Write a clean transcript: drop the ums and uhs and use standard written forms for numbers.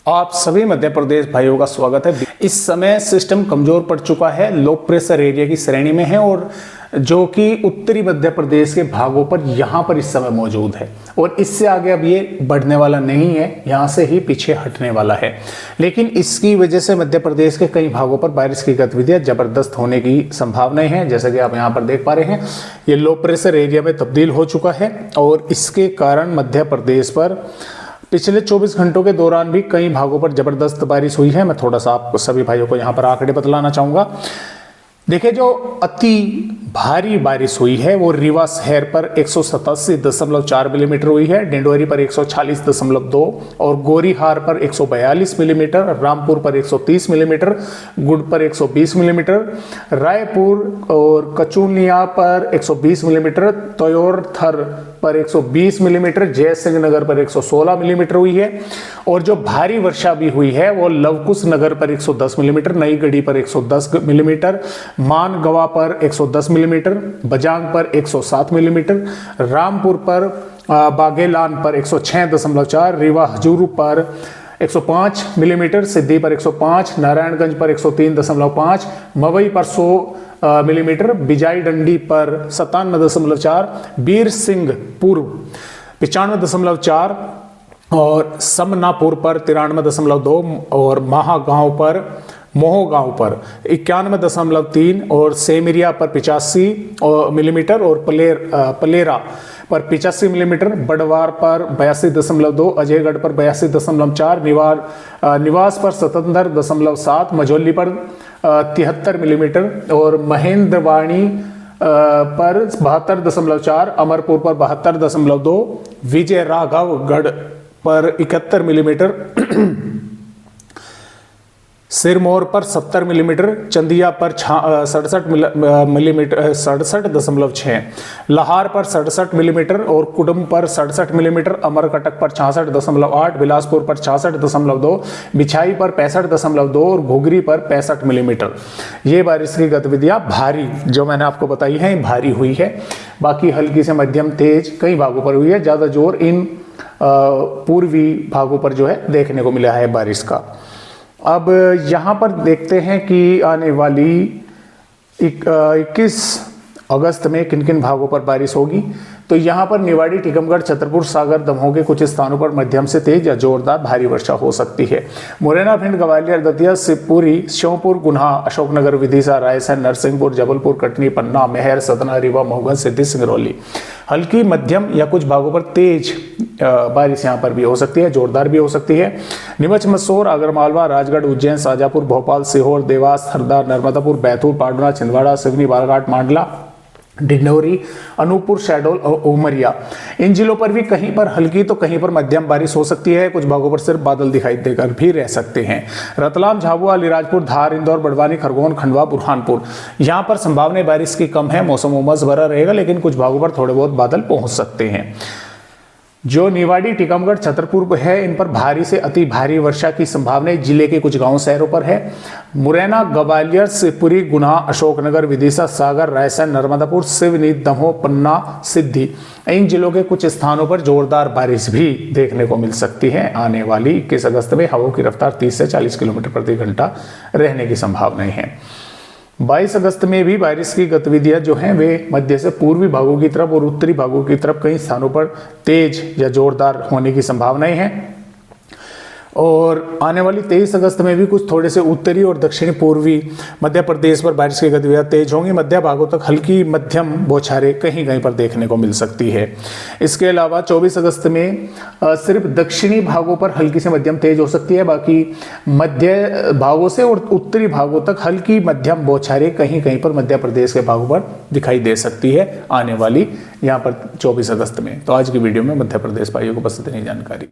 आप सभी मध्य प्रदेश भाइयों का स्वागत है। इस समय सिस्टम कमजोर पड़ चुका है, लो प्रेशर एरिया की श्रेणी में है और जो कि उत्तरी मध्य प्रदेश के भागों पर यहाँ पर इस समय मौजूद है और इससे आगे अब ये बढ़ने वाला नहीं है, यहाँ से ही पीछे हटने वाला है। लेकिन इसकी वजह से मध्य प्रदेश के कई भागों पर बारिश की गतिविधियां जबरदस्त होने की संभावनाएं हैं। जैसा कि आप यहाँ पर देख पा रहे हैं, ये लो प्रेशर एरिया में तब्दील हो चुका है और इसके कारण मध्य प्रदेश पर पिछले 24 घंटों के दौरान भी कई भागों पर जबरदस्त बारिश हुई है। मैं थोड़ा सा आप सभी भाइयों को यहाँ पर आंकड़े बतलाना चाहूँगा। देखिए, जो अति भारी बारिश हुई है वो रीवा शहर पर 187.4 मिलीमीटर हुई है, डिंडोरी पर 140.2 और गोरीहार पर 142 मिलीमीटर, रामपुर पर 130 मिलीमीटर, गुड़ पर 120 मिलीमीटर, रायपुर और कचूनिया पर 120 मिलीमीटर, त्योरथर पर 120 मिलीमीटर, जयसिंह नगर पर 116 मिलीमीटर हुई है। और जो भारी वर्षा भी हुई है वो लवकुश नगर पर 110 मिलीमीटर, नई गढ़ी पर 110 मिलीमीटर, मानगवा पर 110 मिलीमीटर, बजांग पर 107 मिलीमीटर, रामपुर पर बागेलान पर 106.4, रीवा हजूर पर 105 मिलीमीटर, सिद्धि पर 105, नारायणगंज पर 103.5, मवई पर 100 मिलीमीटर, बिजाई डंडी पर 97.4, बीर सिंहपुर 95.4 और समनापुर पर 93.2 और मोह गांव पर 91.3 और सेमिरिया पर 85 मिलीमीटर और पलेरा पर 85 मिलीमीटर, बड़वार पर 82.2, अजयगढ़ पर 82.4, निवास पर 77.7, मझौली पर 73 मिलीमीटर और महेंद्रवाणी पर 72.4, अमरपुर पर 72.2, विजय राघवगढ़ पर 71 मिलीमीटर, सिरमौर पर 70 मिलीमीटर, चंदिया पर 67 मिलीमीटर 67.6, लाहार पर 67 मिलीमीटर और कुडम पर 67 मिलीमीटर, अमरकटक पर 66.8, बिलासपुर पर 66.2, बिछाई पर 65.2 और घुघरी पर 65 मिलीमीटर। ये बारिश की गतिविधियां भारी जो मैंने आपको बताई है भारी हुई है। बाकी हल्की से मध्यम तेज कई भागों पर हुई है, ज़्यादा जोर इन पूर्वी भागों पर जो है देखने को मिला है बारिश का। अब यहाँ पर देखते हैं कि आने वाली 21 अगस्त में किन किन भागों पर बारिश होगी। तो यहाँ पर निवाड़ी, टीकमगढ़, छतरपुर, सागर, दमोह के कुछ स्थानों पर मध्यम से तेज या जोरदार भारी वर्षा हो सकती है। मुरैना, भिंड, ग्वालियर, दतिया, शिवपुरी, श्योपुर, गुना, अशोकनगर, विदिशा, रायसेन, नरसिंहपुर, जबलपुर, कटनी, पन्ना, महर, सतना, रीवा, मोहगंज, सिद्धि, सिंगरौली हल्की मध्यम या कुछ भागों पर तेज बारिश यहाँ पर भी हो सकती है, जोरदार भी हो सकती है। नीमच, मंदसौर, आगरमालवा, राजगढ़, उज्जैन, शाजापुर, भोपाल, सीहोर, देवास, हरदा, नर्मदापुर, बैतूल, पाटना, छिंदवाड़ा, सिवनी, बालाघाट, मांडला, डिंडोरी, अनूपपुर, शहडोल और उमरिया इन जिलों पर भी कहीं पर हल्की तो कहीं पर मध्यम बारिश हो सकती है। कुछ भागों पर सिर्फ बादल दिखाई देकर भी रह सकते हैं। रतलाम, झाबुआ, अलीराजपुर, धार, इंदौर, बड़वानी, खरगोन, खंडवा, बुरहानपुर यहाँ पर संभावना बारिश की कम है। मौसम उमस भरा रहेगा लेकिन कुछ भागों पर थोड़े बहुत बादल पहुंच सकते हैं। जो निवाड़ी, टीकमगढ़, छतरपुर है इन पर भारी से अति भारी वर्षा की संभावना जिले के कुछ गांव शहरों पर है। मुरैना, ग्वालियर, शिवपुरी, गुना, अशोकनगर, विदिशा, सागर, रायसेन, नर्मदापुर, सिवनी, दमोह, पन्ना, सिद्धि इन जिलों के कुछ स्थानों पर जोरदार बारिश भी देखने को मिल सकती है। आने वाली 21 अगस्त में हवाओं की रफ्तार 30 से 40 किलोमीटर प्रति घंटा रहने की संभावनाएं हैं। 22 अगस्त में भी बारिश की गतिविधियां जो हैं वे मध्य से पूर्वी भागों की तरफ और उत्तरी भागों की तरफ कई स्थानों पर तेज या जोरदार होने की संभावनाएं हैं। और आने वाली 23 अगस्त में भी कुछ थोड़े से उत्तरी और दक्षिणी पूर्वी मध्य प्रदेश पर बारिश की गतिविधियां तेज होंगी। मध्य भागों तक हल्की मध्यम बौछारें कहीं कहीं पर देखने को मिल सकती है। इसके अलावा 24 अगस्त में सिर्फ दक्षिणी भागों पर हल्की से मध्यम तेज हो सकती है। बाकी मध्य भागों से और उत्तरी भागों तक हल्की मध्यम बौछारें कहीं कहीं पर मध्य प्रदेश के भागों पर दिखाई दे सकती है आने वाली यहाँ पर 24 अगस्त में। तो आज की वीडियो में मध्य प्रदेश भाइयों को बस इतनी जानकारी।